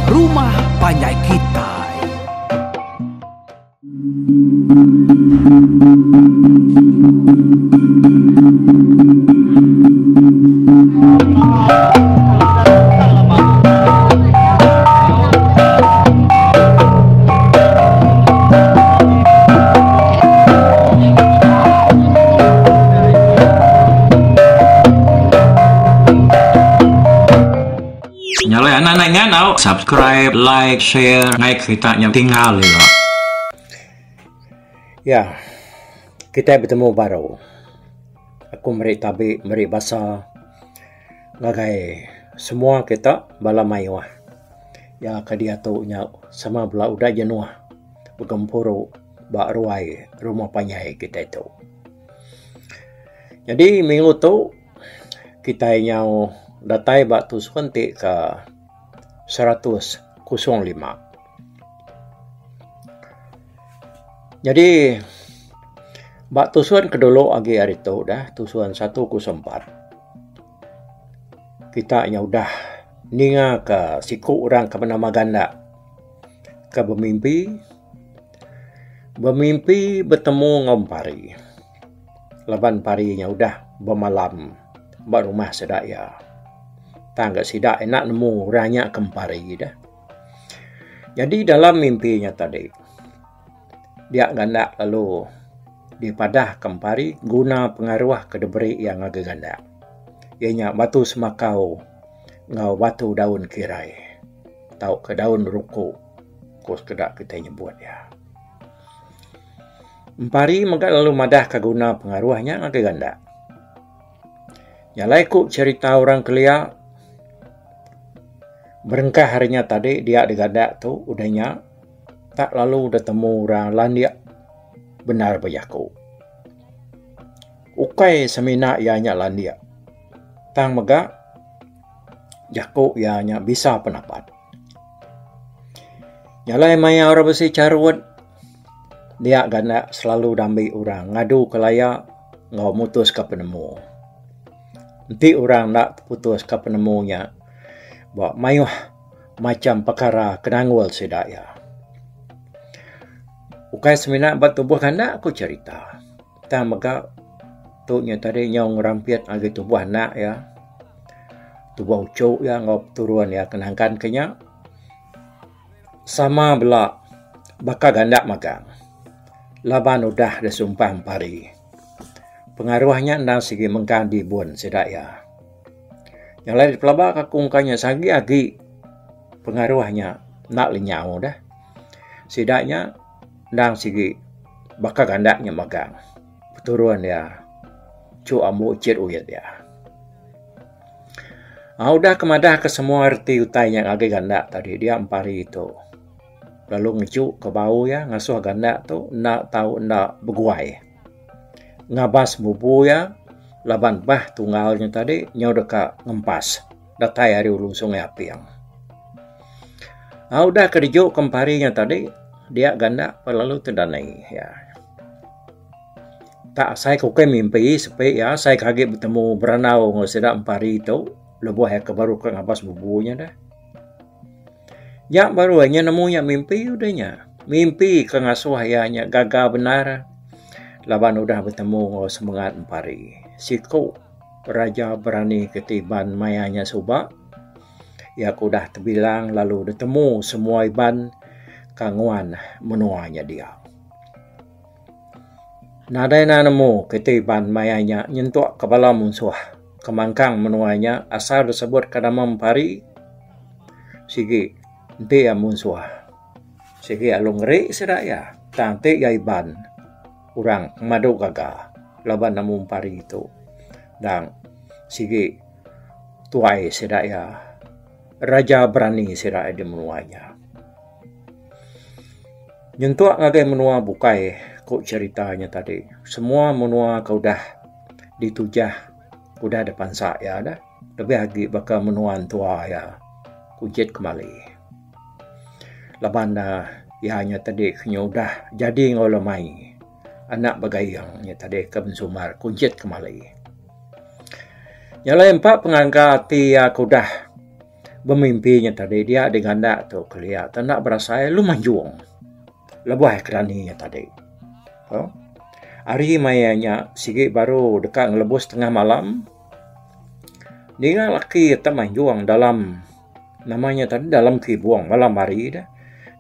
Rumah Panjai Kitai. Nyala anak-anak nganau, subscribe, like, share, naik ceritanya tinggal ya. Ya, kita bertemu baru. Aku meri tabi, meri bahasa ngagai semua kita bala mayuah. Ya kadia tu nya sama bela udah jenuah. Begempuru bak ruai rumah Panjai kita itu. Jadi minggu tu kita nyau datai bak tu sepentik ke 105. Jadi bak tusuan kedulu agi hari tu dah tusuan 104. Kita nya udah ninga ke siku orang ke nama ganda ke bermimpi bertemu ngompari. Laban parinya udah bermalam bak rumah sedaya. Tangga sidak enak nemu ranya kempari dah. Jadi dalam mimpinya tadi dia ganda lalu dipadah kempari guna pengaruh ke deberi yang agak ganda. Ianya batu semakau ngau batu daun kirai. Tau ke daun ruko. Kos kedak kita nyebut ya. Empari maka lalu madah ke guna pengaruhnya agak ganda. Nyalai ku cerita orang kelia berengkah harinya tadi dia digadak tu udahnya tak lalu udah temu orang landia benar bayaku. Ukai semina ianya landia. Tang mega jaku ianya bisa pendapat. Nyalai maya orang besi carut dia ganda selalu dambi orang ngadu kelaya ngau mutus ke penemu. Nanti orang nak putus ke penemunya bawa mayuh macam perkara kenangul sedaya. Ukai semina bat tubuh kanda aku cerita. Tang maka tu nya tadi nyong rampiat agi tubuh anak ya. Tubuh ucuk ya ngop turuan ya kenangkan kenya. Sama bela baka ganda magang. Laban udah disumpah empari. Pengaruhnya ndang sigi mengkandi bun sedaya. Yang lain di pelabak kakungkanya sagi agi pengaruhnya nak lenyau dah. Sidaknya ndang sigi baka gandaknya magang. Peturuan ya cu ambu cit uyat ya. Udah kemadah ke semua arti utai yang agi gandak tadi dia empari itu. Lalu ngecu ke bau ya ngasuh gandak tu nak tahu nak beguai. Ngabas bubu ya. Laban bah tunggalnya tadi nyau deka ngempas datai hari ulu sungai apiang. Udah kerjo kemparinya tadi dia ganda lalu terdanai ya. Tak saya kukai mimpi sepe ya saya kaget bertemu beranau ngoseda empari itu lebuh ya kebaru ke ngabas bubunya dah. Ya baru hanya nemunya mimpi udahnya. Mimpi ke ngasuh ayahnya gagal benar. Laban udah bertemu semangat empari. Siku raja berani ketiban mayanya subak. Ya aku dah terbilang lalu bertemu semua iban kanguan menuanya dia. Nadai nemu ketiban mayanya nyentuk kepala musuh. Kemangkang menuanya asal disebut kadama empari. Sigi nanti ya musuh. Sigi alung ngeri sedaya. Tanti ya iban. Urang madu gagal. Laban namun pari itu dan sigi tuai sedaya raja berani sedaya di menuanya. Nyentuak ngagai menua bukai kok ceritanya tadi. Semua menua kau dah ditujah udah depan saya dah. Lebih lagi bakal menuan tua ya kujit kembali. Laban dah ya hanya tadi kenya udah jadi ngolemai. Anak bagayangnya tadi ke bensumar kunjit kembali. Yang lain pak pengangkat aku dah Bermimpinya tadi dia dengan dak tu kelihatan nak berasa lu manjuang. Lebih keraninya tadi. Oh. Hari mayanya sige baru dekat ngelebus tengah malam. Dia laki temanjuang dalam namanya tadi dalam kibuang malam hari dah.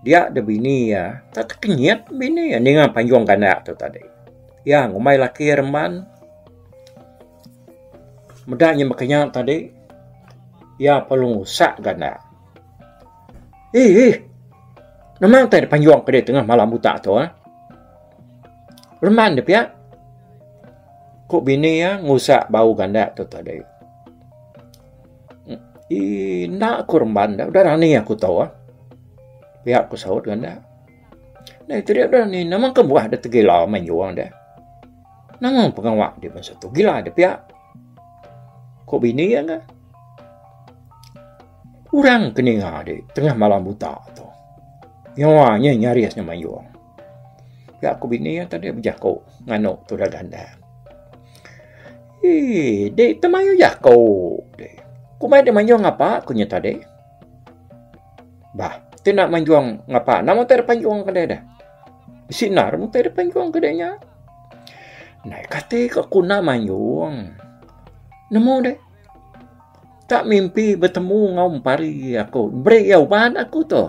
Dia ada bini ya, tak kenyat bini ya dengan panjuang ganda tu tadi. Yang umai laki remban. Medaknya makanya tadi ya perlu sak ganda. Namang tadi panjuang ke dia tengah malam buta tu Reman dia pihak. Kok bini ya ngusak bau ganda tu tadi. Nak aku reman dah. Udah ni aku tahu Pihak aku sahut ganda. Nah itu dia udah ni. Namang kebuah dia tergila menjuang dah. Namang pengawak dia masa tu. Gila dia pihak. Kok bini ya enggak? Orang keninga dia tengah malam buta tu. Nyawanya nyarisnya menjuang. Ya aku bini ya tadi berjakau ngano tu dah ganda. Dek temayu jakau. Ku main dia manjuang apa aku nyata dek? Bah, tu nak manjuang ngapa? Nama tak ada panjuang ke dia dah. Sinar mu tak ada panjuang ke dia. Nah, kata aku nak manjuang. Nemu dek. Tak mimpi bertemu ngau pari aku. Break ya uban aku tu.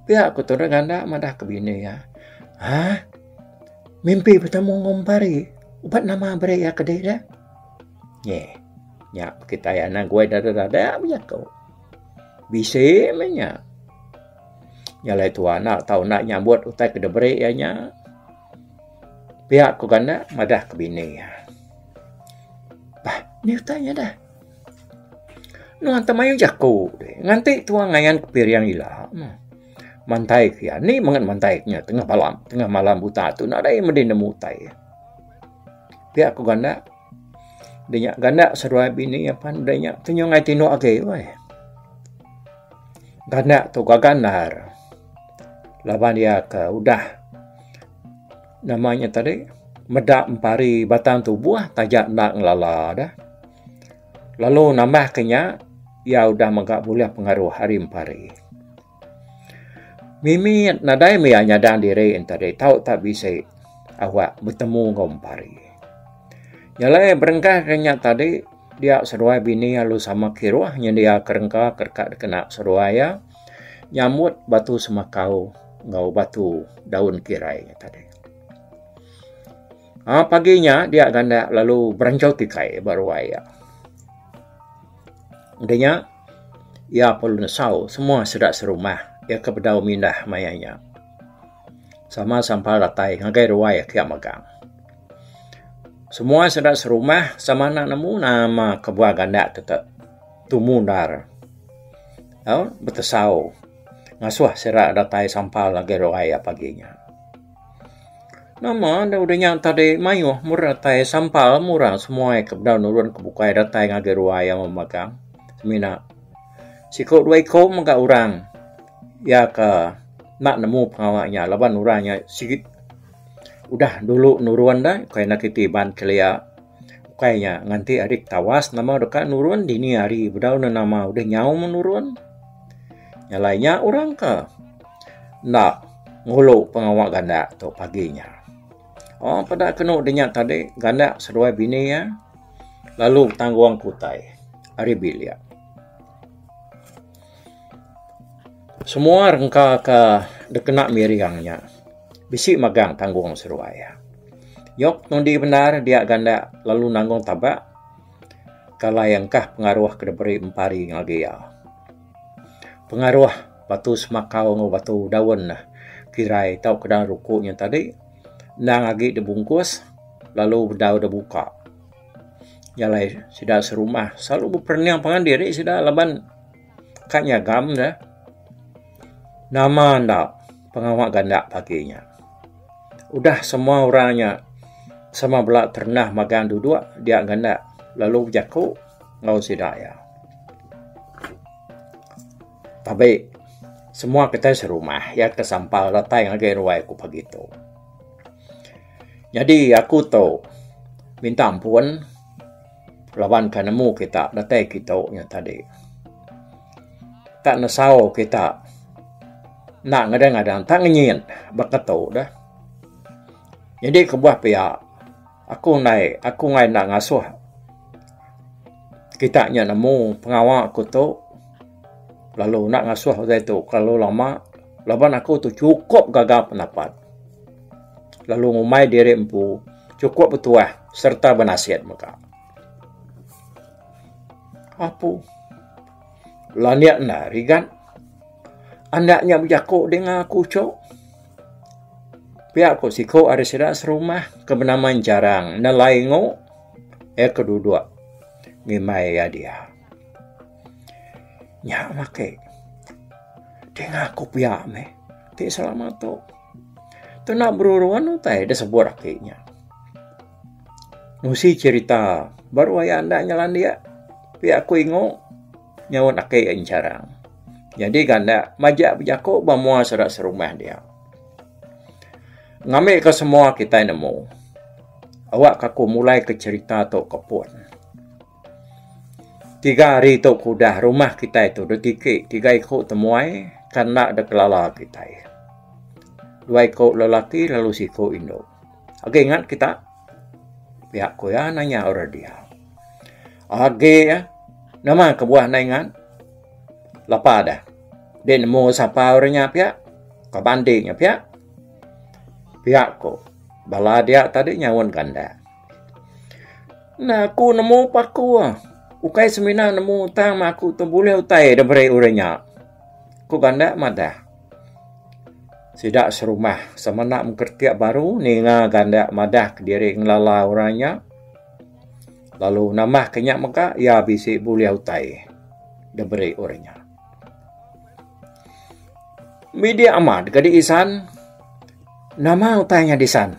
Pihak aku tu dah ganda madah ke bini ya. Mimpi bertemu ngau pari. Ubat nama break ya ke dia dah. Ya, kita ya nak gue dada punya kau. Bisa menya. Nyalai tu anak tahu nak nyambut utai ke debre ya nya. Pihak ku ganda madah ke bini ya. Bah, ni utanya dah. Nuan tamayu jaku deh. Nganti tua ngayan kepirian ila. Mantai kia. Ni mangan mantaiknya tengah malam buta tu nak dai mendin nemu utai. Pihak ku ganda dia ganda seruai bini apa dia tunjuk ngai tino age weh. Ganda tu gaganar. Laban dia ke udah namanya tadi medak empari batang tu buah tajak nak ngelala dah. Lalu nambah kenya ya udah megak boleh pengaruh hari empari. Mimi nadai mi nyadang diri tadi tahu tak bisa awak bertemu ngom empari. Nyalai berengkah kenya tadi dia seruai bini lalu sama kiruahnya dia kerengkah kerkat kena seruaya nyamut batu semakau ngau batu daun kirainya tadi. Paginya dia ganda lalu berancau tikai baru ayah. Adanya ia perlu nesau semua sedak serumah ia kebedau mindah mayanya. Sama sampal latai ngagai ruaya kia magang. Semua sedak serumah sama nak nemu nama kebuah ganda tetap tumundar. Betesau. Ngasuh serak datai sampal lagi roaya paginya. Nama dah udahnya tadi mayu murah datai sampal murah semua kebedau nurun kebukai datai ngagi roaya memagang. Semina. Sikok dua ikut maka orang. Ya ke nak nemu pengawaknya laban urangnya sikit. Udah dulu nuruan dah kaya nak kitiban kelia kayaknya nganti adik tawas nama dekat nuruan dini hari bedau nama udah nyau menurun nyalainya orang ke nak ngulu pengawak ganda tu paginya pada kena denyak tadi ganda seruai bini ya lalu tangguang kutai hari bilia semua rengka ke dekena miriangnya bisik magang tanggung seruaya. Yok nundi benar dia ganda lalu nanggung tabak. Kala yangkah pengaruh ke deberi empari lagi ya. Pengaruh batu semakau ngau batu daun lah. Kirai tau kedang rukuknya tadi. Nang agi dibungkus lalu bedau dibuka. Nyalai sudah serumah. Selalu berperniang pangan diri sudah laban kaknya gam dah. Nama ndak pengawak ganda paginya. Udah semua orangnya sama belak ternah magang duduk dia ganda lalu jaku ngau sidaya. Tapi semua kita serumah ya kesampal datai ngagai ruai ku begitu. Jadi aku tu minta ampun lawan kanemu kita datai kita nya tadi. tak nasau kita nak ngadang-ngadang tak ngenyin bakato dah. Jadi kebuah pihak aku ngai nak ngasuh kita nya nemu pengawal aku tu lalu nak ngasuh dia tu kalau lama laban aku tu cukup gagal pendapat lalu ngumai diri empu cukup bertuah serta bernasihat maka apa laniak na rigan anaknya berjakuk dengan aku cok pihak ko siko ada sedak serumah kebenaman jarang nalai ngo kedua ngimai ya dia nya make dengan aku pihak me ti selamat tu tu nak beruruan utai ada sebuah rakyatnya nusi cerita baru ayah anda nyalan dia pihak aku ingo nyawan akai jarang jadi ganda majak berjakuk bamua sedak serumah dia ngambil ke semua kita nemu. Awak kaku mulai ke cerita tu kepun. 3 hari tu kudah rumah kita itu detikik 3 ikut temuai karena ada kelala kita. 2 ikut lelaki lalu siku induk. Oke ingat kita pihak ku ya nanya orang dia. Oke ya nama kebuah naingan lapa dah. Dia nemu siapa orangnya pihak kebandingnya pihak pihak ko bala dia tadi nyawan ganda nah aku nemu paku ukai semina nemu tang aku tu boleh utai debere urenya ku ganda madah sidak serumah sama nak mengkertiak baru ninga ganda madah ke diri ngelala orangnya lalu namah kenyak maka ya bisi boleh utai debere urenya media amat gadi isan nama utanya di san.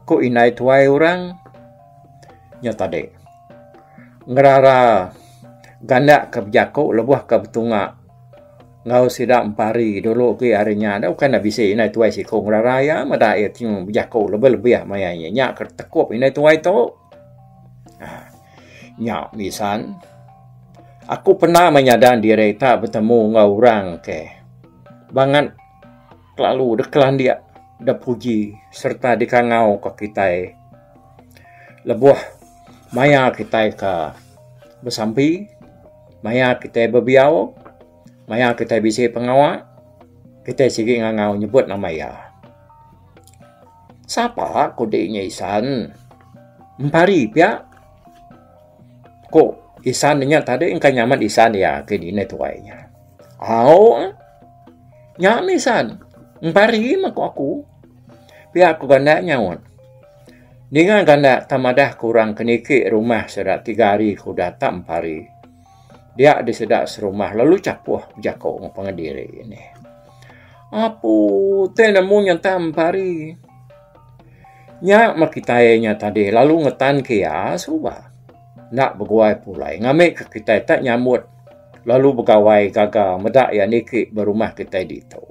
Ko inai tuai orang nyata dek. Ngerara ganda kebjako lebuh kebetunga. Ngau sidak empari dulu ke harinya ada kan dah bisa inai tuai si ko ngerara ya mada ya ting bjako lebih mayanya nya kertekup inai tuai to. Nya misan aku pernah menyadan diri tak bertemu ngau orang ke bangan lalu dekelan dia dah puji serta dikangau ke kita lebuh maya kita ke bersampi maya kita berbiau maya kita bisa pengawal kita sigi ngangau nyebut nama ya siapa kodenya isan empari pia ko isan nya tadi engkau nyaman isan ya ke dine tuainya nyam isan empari mako aku pihak aku ganda nyawon dengan ganda tamadah kurang keniki rumah sedak 3 hari ku datang empari dia di sedak serumah lalu capuh jako pengediri ini apu nemu nyata empari nya makitanya tadi lalu ngetan kia suba nak berguai pulai ngamik ke kita tak nyamut lalu bergawai gagal medak ya niki berumah kita dito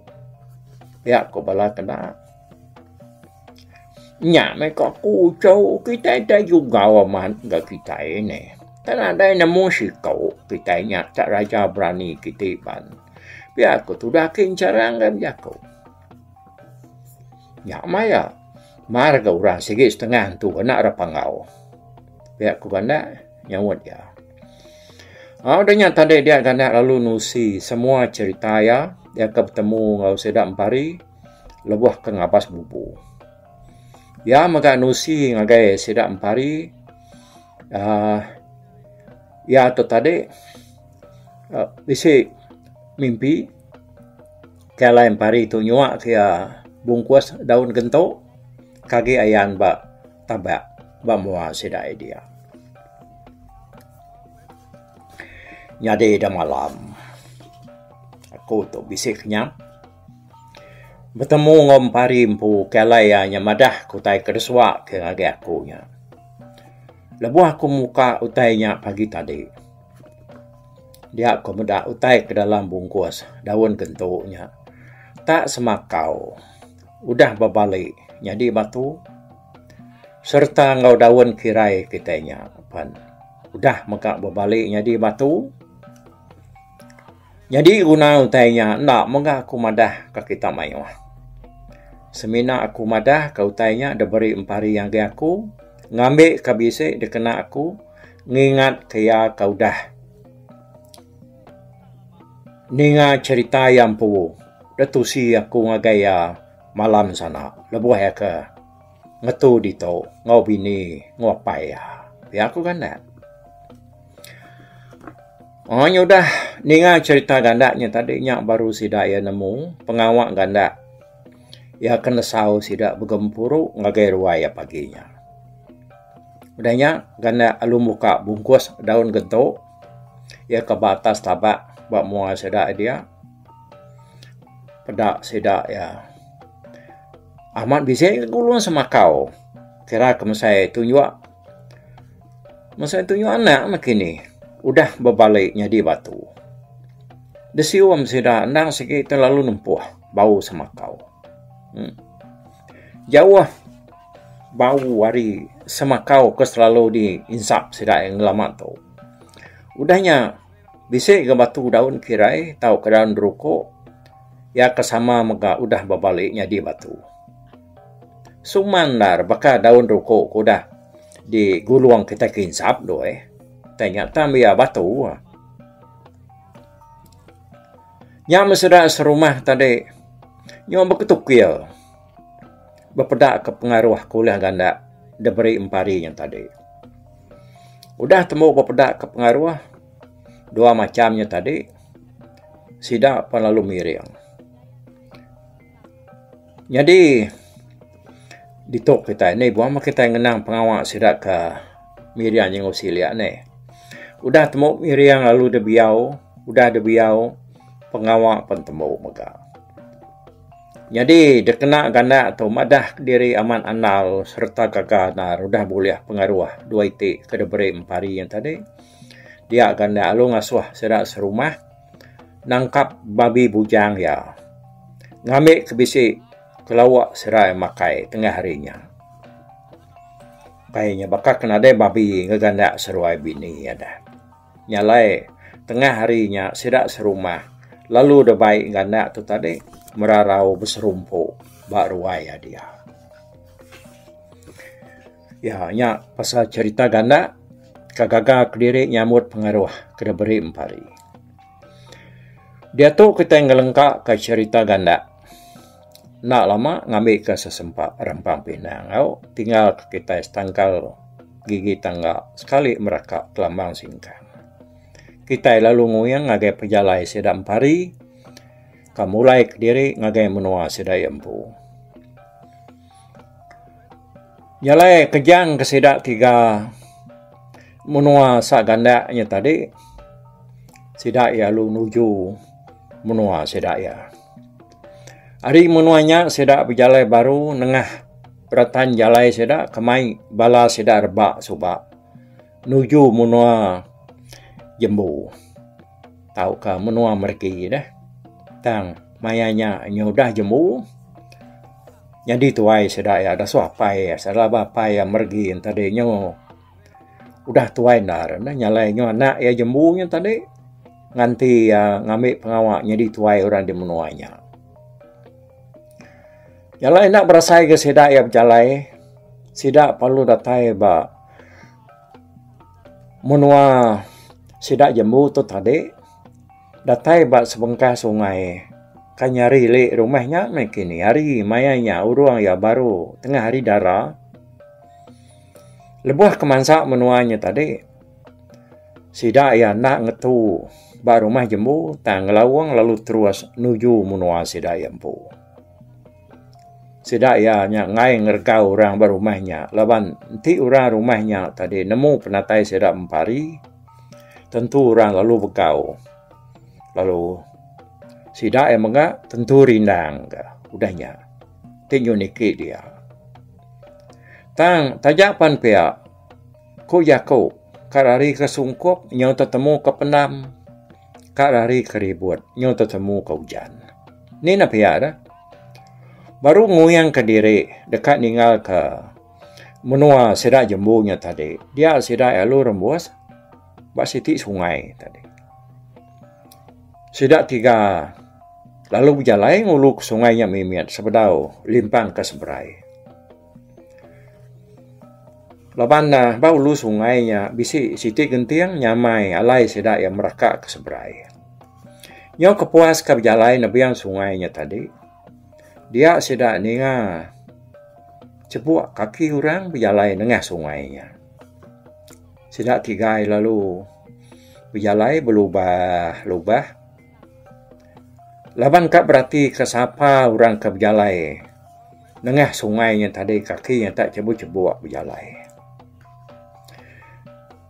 ya ko bala kena nya me ko ku chau kita dah juga waman ga kita ini tan ada nemu si kau kita nya tak raja berani kita ban biar ko tu dah kincarang gam jako nya maya marga urang sigi setengah tu nak rapangau biar ko ganda nyawut ya adanya tadi dia ganda lalu nusi semua cerita ya dia ketemu ngau sedak empari lebuh ke ngapas bubu ya maka nusi ngagai sedak empari ya tu tadi bisi mimpi kala empari tu nyuak kia bungkus daun gento kaki ayan ba tabak ba mua sedak dia nyade dah malam aku tu bisik kenyang bertemu ngom pari empu kalaya nya madah kutai kereswa ke age aku nya lebuh aku muka utainya pagi tadi dia aku muda utai ke dalam bungkus daun gentuknya tak semakau udah berbalik jadi batu serta ngau daun kirai kitanya pan udah maka berbalik jadi batu Jadi guna utainya nak menga aku madah ke kita mayu. Semina aku madah ke utainya ada beri empari yang ke aku ngambil kabise dekena aku ngingat kaya kau dah. Ninga cerita yang pu datusi aku ngagaya malam sana lebuh ya ke ngetu dito ngau bini ngopai ya aku kan dah. Oh udah ninga cerita gandanya tadinya baru sidak ya nemu pengawak ganda ya kena sau sidak bergempuru ngagai ruaya paginya. Udahnya ganda alum buka bungkus daun gentok ya ke batas tabak bak mua sidak dia pedak sidak ya amat bisa gulung semakau kira kemesai tunjuk anak makini udah berbaliknya di batu. Desiwam sida nang sikit terlalu nempuh bau semakau. Jauh bau wari semakau ke selalu di insap sida yang lama tu. Udahnya bisik ke batu daun kirai tahu ke daun rokok ya kesama mega udah berbaliknya di batu. Sumandar baka daun rokok udah di guluang kita ke insap doe. Ternyata dia batu. Yang mesra serumah tadi, yang berketukil, berpedak ke pengaruh kuliah ganda, diberi empari yang tadi. Udah temu berpedak ke pengaruh, dua macamnya tadi, sidak pelalu miring. Jadi, ditok kita ini, buang kita yang ngenang pengawak sidak ke mirian yang usilia ni. Udah temu miriang lalu udah debiau pengawak pun temu mega. Jadi dekena ganda atau madah diri aman anal serta gagah nar udah boleh pengaruh dua itik ke deberi empari yang tadi. Dia ganda alu ngasuh sedak serumah nangkap babi bujang ya. Ngambil kebisi kelawak serai makai tengah harinya. Kayaknya bakal kena ada babi ngeganda seruai bini ada. Nyalai tengah harinya sidak serumah lalu dah baik ganda tu tadi merarau berserumpuk bak ruai dia. Ya nya pasal cerita ganda kagaga kediri nyamut pengaruh kena beri empari. Dia tu kita yang ngelengkak ke cerita ganda. Nak lama ngambil ke sesempat rempang pinang. Tinggal kita setangkal gigi tangga sekali merakak kelambang singkang. Kita lalu nguyang ngagai pejalai sedang pari, kamulai kediri ngagai menua sedai empu. Jalai kejang kesedak tiga menua sak gandanya tadi, sedak ya lu nuju menua sedak ya. Hari menuanya sedak berjalai baru nengah beratan jalai sedak kemai bala sedak rebak subak nuju menua Jembu. Tahu ke menua mereka dah. Tang mayanya nyodah jembu. Jadi tuai sedak ya ada suapai salah bapai yang mergi tadi nyo. Udah tuai nar nah nyalai nyo anak ya jembunya tadi nganti ngambil pengawaknya di tuai orang di menuanya. Nyalai nak berasai ke sedak ya berjalai. Sedak perlu datai ba menua sidak jembu tu tadi datai bak sebengkah sungai kan nyari le rumahnya mekini hari mayanya urang ya baru tengah hari dara lebuh kemansak menuanya tadi sidak ya nak ngetu bak rumah jembu tang ngelawang lalu terus nuju menua sidak jembu sidak ya ngai ngergau orang berumahnya laban nanti orang rumahnya tadi nemu penatai sidak empari. Tentu orang lalu bekau. Lalu sidak yang enggak tentu rindang. Udahnya. Tinju nikit dia. Tang tajapan pihak. Ko yako. Karari kesungkup. Nyau tetemu ke penam. Karari keribut. Nyau tetemu ke hujan. Ini na pihak dah. Baru nguyang ke diri. Dekat ninggal ke menua sidak jembunya tadi. Dia sidak lalu rembus. Bak sitik sungai tadi. Sidak tiga, lalu berjalan ngulu ke sungainya mimiat sebedau limpang ke seberai. Laban bau lu sungainya bisi siti gentiang nyamai alai sidak yang merakak ke seberai. Nyo kepuas ke berjalan nabiang sungainya tadi. Dia sidak ninga cebuak kaki orang berjalan tengah sungainya. Sidak tiga lalu berjalan berlubah-lubah. Laban kak berarti kesapa orang ke berjalan tengah sungainya tadi kakinya tak cebu-cebuak berjalan.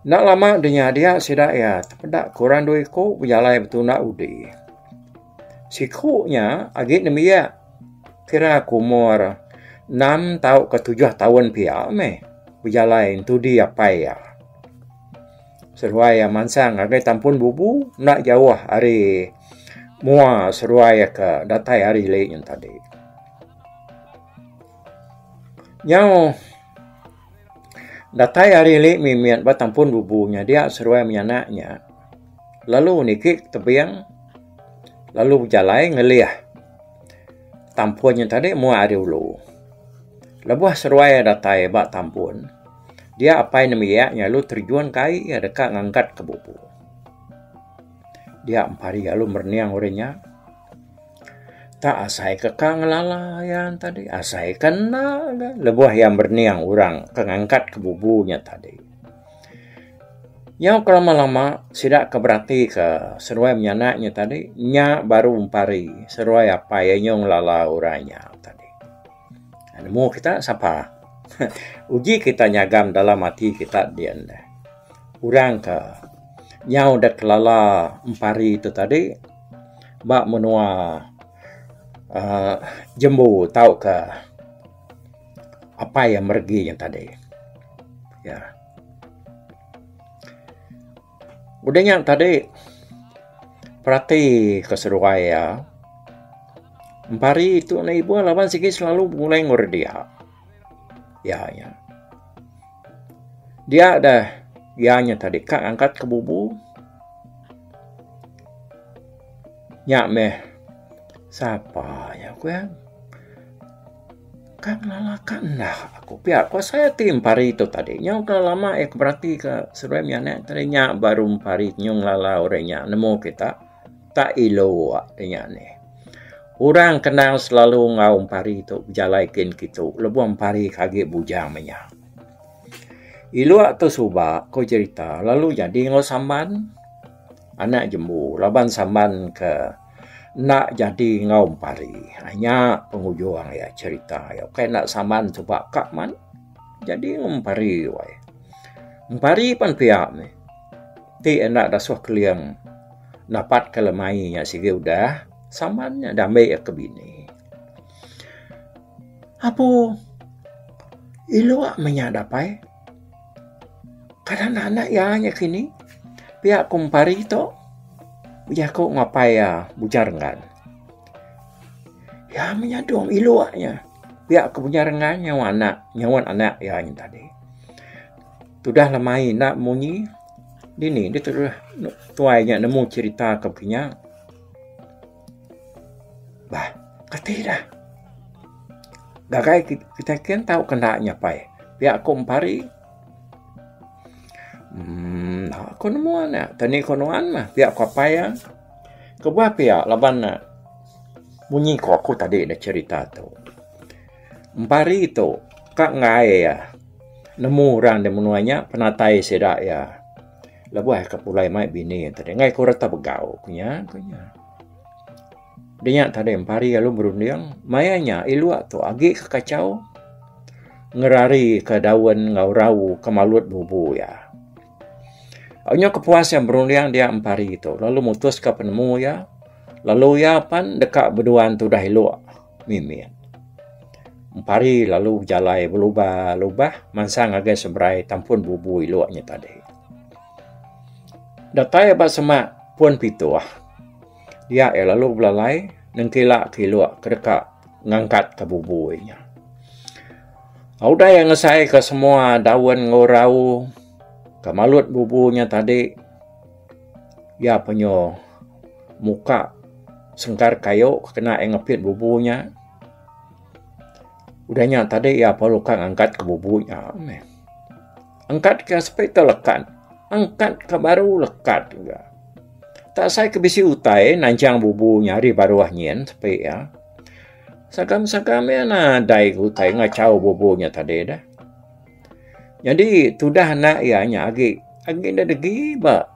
Nak lama dia sidak ya terpedak kurang 2 ko berjalan betul nak udi. Si koknya agak nemia kira kumur 6 tahun ke 7 tahun pia me berjalan tu dia apa ya. Seruai mansang agak tampun bubu nak jauh hari mua seruai ke datai hari lain tadi. Nyau datai hari lain mimian batampun bubunya dia seruai menyanaknya. Lalu nikik tebiang lalu berjalan ngeliah. Tampunnya tadi mua ada ulu. Lebuh seruai datai bak tampun. Dia apa yang namanya lu terjun kai ya dekat ngangkat ke bubu. Dia empari lalu merniang orangnya. Tak asai kekang lalayan tadi. Asai kena. Lebuh yang berniang orang kengangkat ke bubunya tadi. Yang kelama-lama sidak keberati ke seruai menyanaknya tadi. Nya baru empari seruai apa yang nyong lala orangnya tadi. Nemu kita siapa? Uji kita nyagam dalam hati kita dia. Orang ke nyau dak lala empari itu tadi bak menua jembu tahu ke apa yang mergi yang tadi ya udahnya tadi perhati keseruai ya empari itu na ibu lawan sikit selalu mulai ngur dia dia dah ianya tadi kak angkat ke bubu nyak meh siapa ya aku yang kan lalakan dah aku pihak kau saya tim pari itu tadi nyong lama berarti ke seruai mianek tadi nyak baru pari nyong lala orangnya nemu kita tak ilo artinya nih orang kenal selalu ngau pari itu jalaikin gitu lebuang pari kaget bujang menya. Ilu atau subak kau cerita lalu jadi ngau samban anak jembu laban samban ke nak jadi ngau pari hanya penghujung ya cerita ya kayak nak samban subak kak man jadi ngau pari wai pari pan pihak me ti enak dasuh keliang dapat kelemainya sige udah sambannya damai ke bini apa ilu menyadapai kadang anak ya hanya kini pihak kumpari itu ya kok ngapai ya bujarengan ya menyadong iluaknya pihak kebujarengan nyawan anak ya ini tadi sudah lemai nak munyi dini dia terus tuainya nemu cerita kepinya bah ketidak gagai kita kan tahu kendaknya pai pihak kumpari aku nemu anak tani konoan mah pihak kapaya kebuah pihak laban bunyi kok aku tadi ada cerita tu empari itu kak ngai ya nemu orang dan menuanya penatai sedak ya lebuh kapulai mai bini tadi ngai ko rata begau kunya dia tadi empari lalu berunding mayanya ilu tu agi kekacau ngerari ke daun ngaurau kemalut bubu ya. Hanya kepuasan berunding dia empari itu. Lalu mutus ke penemu ya. Lalu ya pan dekat berduaan tu dah elok mimian. Empari lalu jalai berlubah-lubah mansang agak seberai tampun bubu eloknya tadi. Datai abad semak pun pituah. Dia lalu belalai nengkilak kilok ke dekat ngangkat ke bubuinya. Udah yang ngesai ke semua daun ngorau kemalut bubunya tadi ya penyo muka sengkar kayu kena ngepit bubunya. Udahnya tadi ya perlu kan angkat ke bubunya. Angkat ke sampai terlekat. Angkat ke baru lekat juga. Tak saya kebisi utai nancang bubunya di baruahnya sampai ya. Sakam-sakamnya na dai utai ngacau bubunya tadi dah. Jadi tudah nak ianya agi dah degi ba.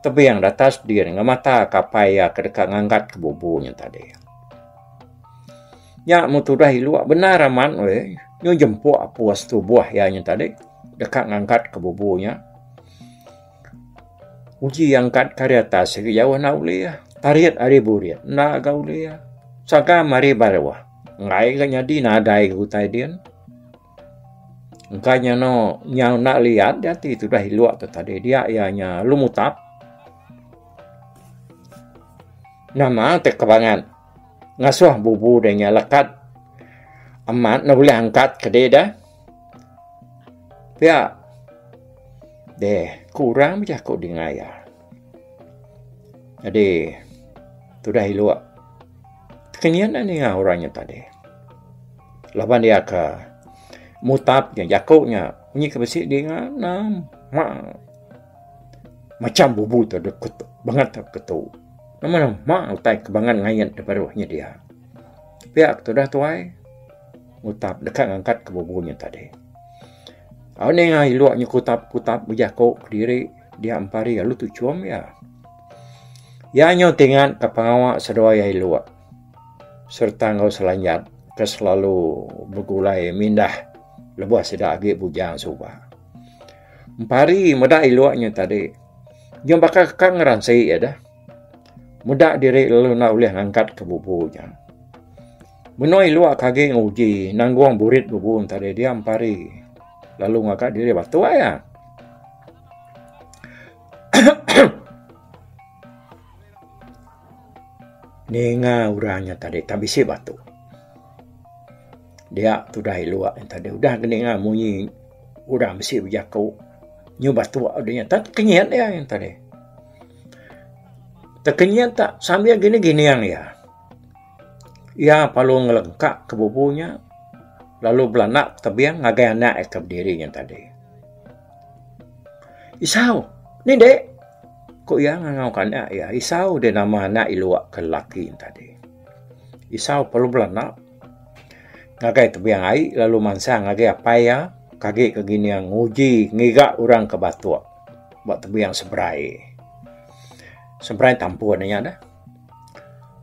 Tapi yang datas dia ngamata kapai ya kedekat ngangkat ke bubunya tadi. Ya mutu dah hiluak benar aman we. Nyo jempuk puas tu buah ianya tadi. Dekat ngangkat ke bubunya. Uji angkat karya atas jauh na ulia. Tariat ari buriat na gaulia. Saka mari barwa. Ngai kanya di nadai utai dia. Engkanya no nyau nak lihat dia tu dah hiluak tu tadi dia ianya lumutap. Nama terkebangan. Ngasuh bubu dengan lekat. Amat nak boleh angkat ke dia dah. Pia. Deh, kurang macam kau dengar ya. Jadi, tu dah hiluak. Kenyan ni orangnya tadi. Laban dia ke mutapnya, jakuknya. Bunyi kebesik dia macam bubu tu deket banget ketu. Nama utai kebangan ngayan di baruhnya dia. Pihak tu dah tuai. Mutap dekat angkat ke bubunya tadi. Awak ni hiluaknya kutap berjakuk diri dia ampari lalu tu cuam ya. Ya nyo tingan ke pengawak sedua ya hiluak. Serta ngau selanjat ke selalu bergulai mindah lebuh sedak agi bujang subah. Empari muda iluaknya tadi. Jom bakal kang ngeransai ya dah. Muda diri lalu nak boleh ngangkat ke bubunya. Menoi iluak kage nguji nangguang burit bubu tadi dia empari. Lalu ngangkat diri batu ya. Nenga urangnya tadi tabisi batu. Dia tu dah hiluak yang tadi. Udah kenenga munyi. Udah mesti berjakau. Nyu batu adanya. Tak kenyat ya yang tadi. Tak kenyat tak. Sambil gini-gini yang ya. Ya palu ngelengkak ke bubunya. Lalu belanak tebiang ngagai anak ke berdiri yang tadi. Isau. Ni dek. Kok ya ngangau kanak ya. Isau dia nama anak iluak ke laki yang tadi. Isau perlu belanak. Ngagai tebiang air, lalu mansa ngagai apa ya, kage kegini yang nguji, ngigak orang ke batu. Buat tebiang seberai. Seberai tampuannya dah.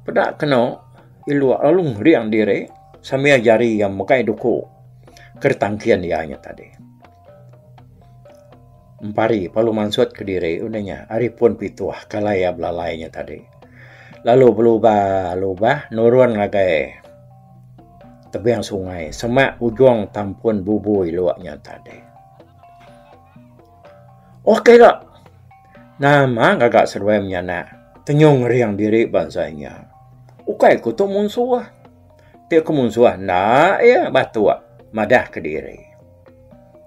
Pedak kena, iluak lalu ngeriang diri, sambil jari yang mukai duku, kertangkian dianya tadi. Empari, palu mansut ke diri, unanya, hari pun pituah, kalaya belalainya tadi. Lalu berubah, nurun ngagai, tebiang sungai, semak ujung tampun bubu iluaknya tadi. Okey tak? Nama gagak serwemnya nak. Tenyung riang diri bansanya. Okey ku tu munsuah. Tiap ku munsuah nak ya batu madah ke diri.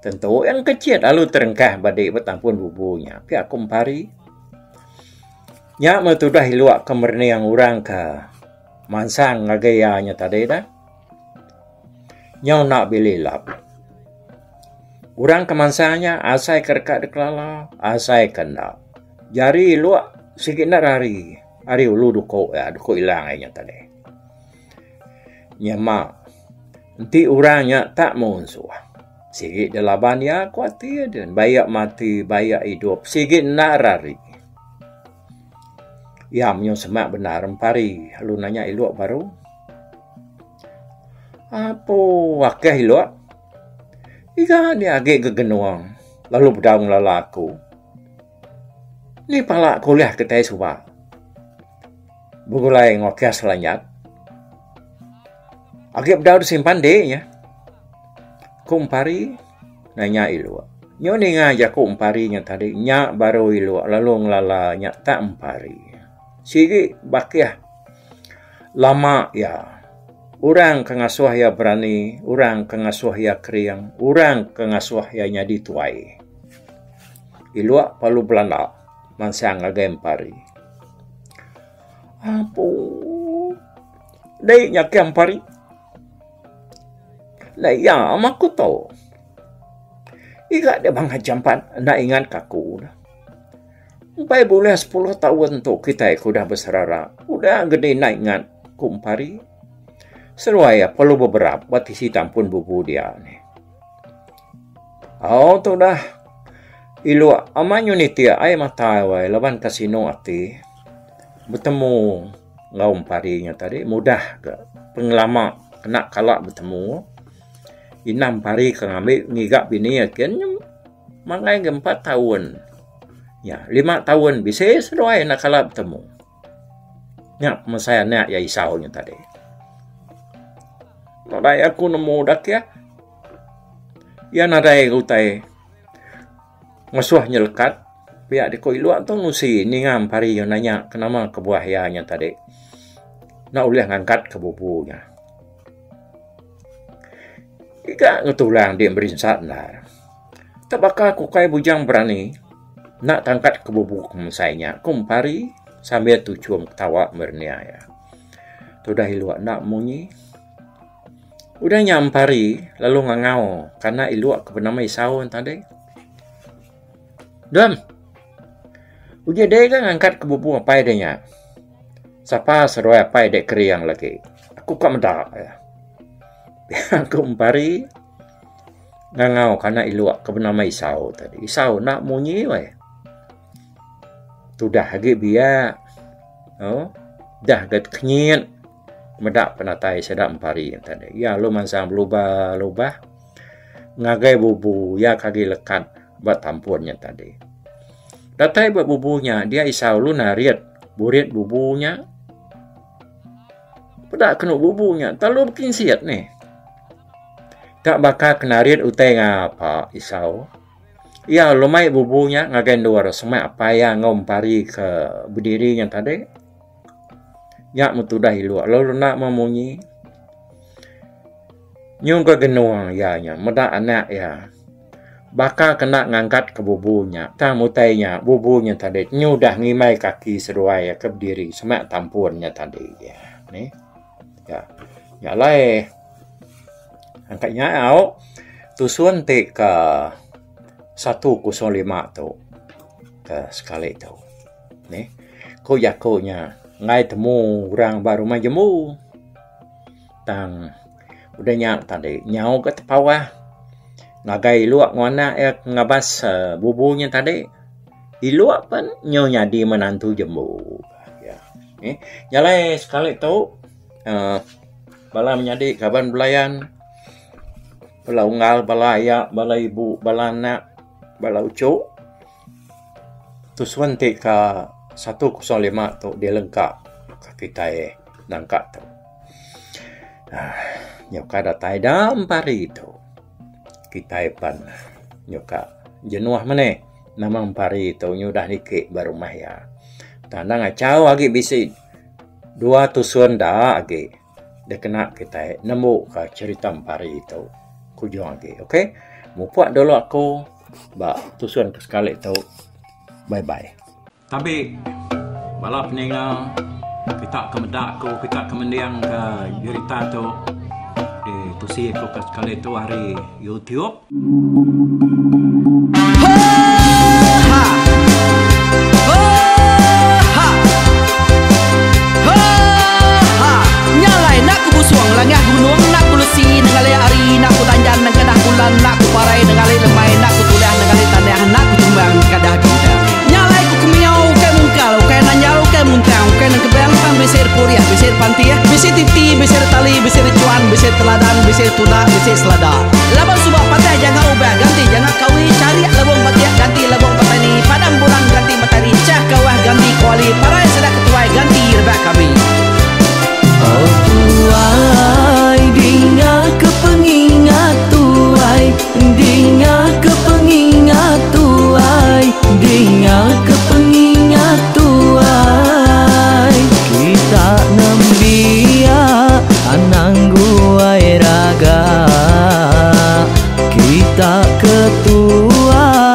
Tentu yang kecil lalu terengkah badik bertampun bubunya. Pihak kumpari. Nyak metudah iluak kemerni yang orang ke mansang ngagayanya tadi dah. Nyau nak bililap. Orang kemansanya asai kerkat deklala, asai kena. Jari luak sikit nak hari. Hari ulu duko ya, duko hilang ayanya tadi. Nyamak. Nanti orangnya tak munsuh. Sikit dalaban ya kuatir dan bayak mati, bayak hidup. Sikit nak rari. Ya menyong semak benar empari. Lalu nanya iluak baru. Apa wakah iluak? Ika dia agak gegenuang. Lalu berdaung lalaku. Ni palak kuliah ketai subah. Begulai ngokia selanyat. Agak berdaung simpan deh ya. Kumpari nanya iluak. Nyo ni ngajak kumparinya tadi. Nyak baru iluak. Lalu ngelala nyak tak empari. Sigi bakiah. Lama ya. Orang kengasuh ya berani, orang kengasuh ya kriang, orang kengasuh ya nyadi tuai. Iluak palu belanda, mansang agak empari. Apo. Dai nya Kempari. Nah ya aku tahu. Iga dia bang jampan nak ingat kaku. Sampai boleh 10 tahun tu kita udah beserara. Udah gede nak ingat Kumpari. Seruaya perlu beberapa bati sitam pun bubu dia ni. Oh tu dah. Ilu amanyo ni tia ay matawai lawan kasino ati. Bertemu ngaum parinya tadi mudah ke pengelama kena kalak bertemu. Inam pari ke ngambil ngigak bini akhirnya mangai 4 tahun. Ya, 5 tahun bisa seruai nak kalak bertemu. Ya, masaya nak ya isaunya tadi. Nadai aku nemu dak ya. Ya nadai utai. Ngasuh nyelkat. Pihak di koi luak tu nusi ni ngam pari yang nanya kenapa kebuahyanya tadi. Nak boleh ngangkat ke bubunya. Ika ngetulang dia berinsat lah. Tabakah kukai bujang berani nak tangkat ke bubu kemusainya. Kumpari sambil tu cium ketawa mernia ya. Tu dah iluak nak munyi. Udah nyampari lalu ngangau karena iluak ke bernama Isau tadi. Dam. Uji dia kan angkat ke bubu apa adanya. Siapa seru apa dek keriang lagi. Aku kak mendak ya. Aku umpari ngangau karena iluak ke bernama Isau tadi. Isau nak munyi weh. Tu dah lagi biar. Oh, dah gat kenyit. Medak penatai sedap umpari yang tadi. Ya lu mansam lubah. Ngagai bubu ya kagi lekat buat tampunnya tadi. Datai buat bubunya dia Isau lu nariat burit bubunya. Pedak kena bubunya. Terlalu bikin siat nih. Tak bakal kenariat utai ngapa Isau. Ya lumai bubunya ngagen luar semai apa yang ngompari ke berdirinya tadi. Ya mutudah luar lalu nak memunyi. Nyung ke genuang ya nya medak anak ya. Bakal kena ngangkat ke bubunya. Tak mutainya bubunya tadi nyudah ngimai kaki seruai ke berdiri semai tampunnya tadi ya. Nih. Ya. Ya lai. Angkatnya au tusuan te ke 105 tu ke sekali tu. Nih, ko yakonya ngai temu orang baru majemu. Tang udah nyak tadi nyau ke tepawah. Ngagai luak ngwana ngabas bubunya tadi. Iluak pun nyonya di menantu jemu. Ya. Nih, nyalai sekali tu bala menjadi kaban belayan. Bala unggal, bala ayak, bala ibu, bala anak, bala ucuk. Tusuan te ka 105 tu dia lengkap ka kita nangkap tu. Nyoka datai dam pari tu. Kita pan nyoka jenuah mana nama pari tu nyudah dikit baru mahya. Tandang acau lagi bisi 2 tusuan dah lagi. Dia kena kita nemu ka cerita pari itu. Kujung lagi, okey? Mupuak dulu aku, bak tusuan ke sekali tu. Bye-bye. Tapi, balap peninggal, kita kemedak ko, kita kemendiang ke cerita tu. Tusi ko ke sekali tu hari YouTube. Nyalai nak kubusuang langah gunung nak kulusi nengalai ari nak kutanjan nang kadah bulan nak kuparai nengalai lemai nak kutulah nengalai tanah nak kutumbang kadah kita. Nyalai ku kumiau kai mungkal kai nanjal kai muntang kai nang kebang pang besir puriah besir pantiah besir titi besir tali besir cuan besir teladan besir tuna besir selada. Labang subak patah jangan ubah ganti jangan kawi cari labang patiah ganti labang patani padam bulan ganti matahari cah kawah ganti kuali parai sedak ketuai ganti rebak kami. Oh tuai, dinga kepengingat tuai, dinga kepengingat tuai, dinga kepengingat tuai. Kita nembia anang guai raga, kita ketua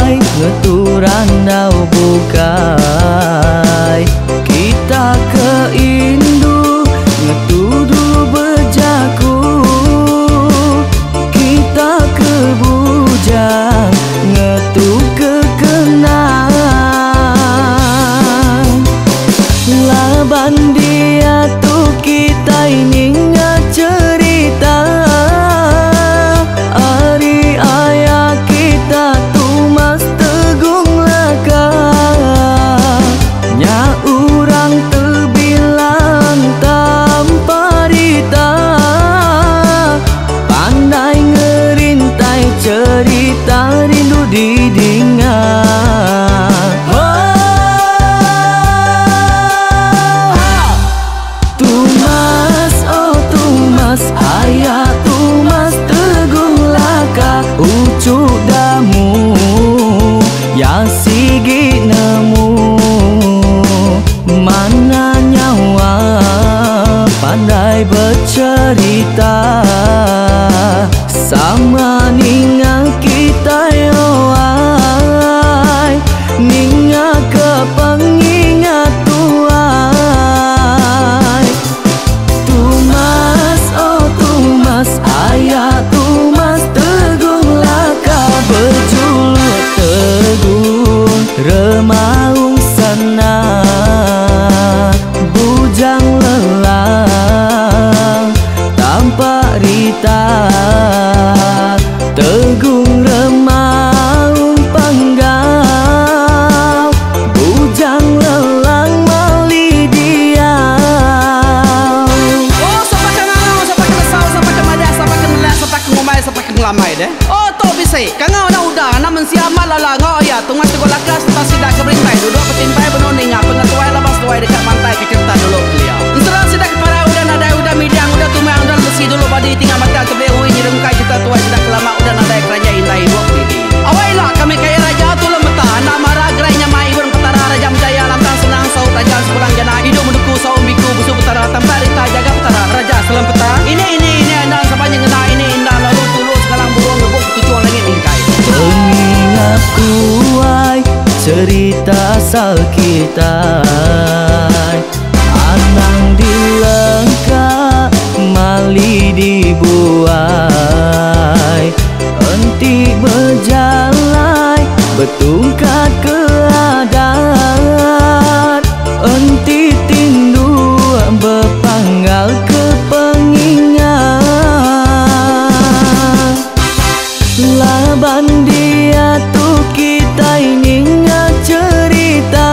pandai bercerita sama ninga kita yoai, ninga ke pengingat tuai. Tumas oh tumas ayah tumas tegung laka berjulur tegung remaung sana bujang lelang tanpa rita tegung remaung panggau bujang lelang mali diau. Oh, sampai ke ngau, sampai ke lesau, sampai ke madah, sampai ke melek, sampai ke ngomai, sampai ke ngelamai deh. Oh, to bisa. Kangau na udah, namun siamat lala ngau ya. Tungas tegur lakas, tak sidak ke berintai. Duduk petimpai benoning, pengetuai labas tuai dekat pantai ke cerita dulu beliau. Setelah sidak kepada udah nadai, udah midang, udah tumang, udah besi dulu badi tinggal mata ke beliau. Nyirum kai cerita tuai sidak kelama, udah nadai kerajaan indah ibu didi. Awailah kami kaya raja tu lemeta, nak marah gerainya mai burung petara raja menjaya lantang senang saut raja sepulang jana hidup menduku saum biku busu petara tanpa rita jaga petara raja selam peta. Ini anda sepanjang kena ini indah lalu tulus sekarang burung ngebuk tujuan langit ingkai. Pengingat kuai cerita asal kita, anang dilengkap mali dibuai, enti berjalan betungkat ke adat, enti tindu berpanggal ke pengingat. Laban dia tu kita ini cerita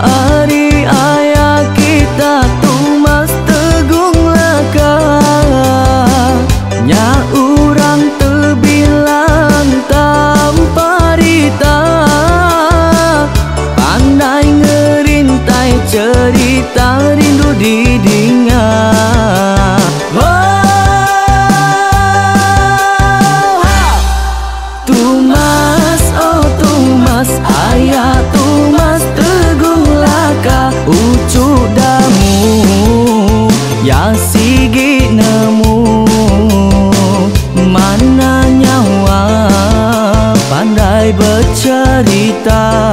hari ayah kita tumas tegung laka nya urang terbilang tanpa rita pandai ngerintai cerita rindu didingat. Tumas oh tumas ayah tumas tegung laka ucuk damu ya sigi nemu mana nyawa pandai bercerita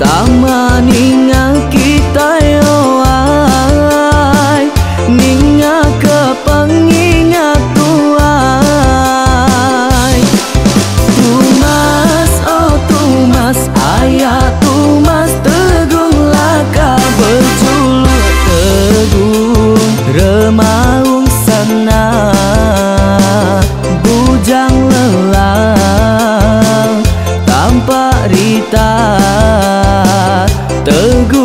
sama ninga kita yoai, ninga ke pengingat tuai. Tumas oh tumas ayah tumas tegung laka berjulur tegung remaung sana bujang lelang tanpa rita tegung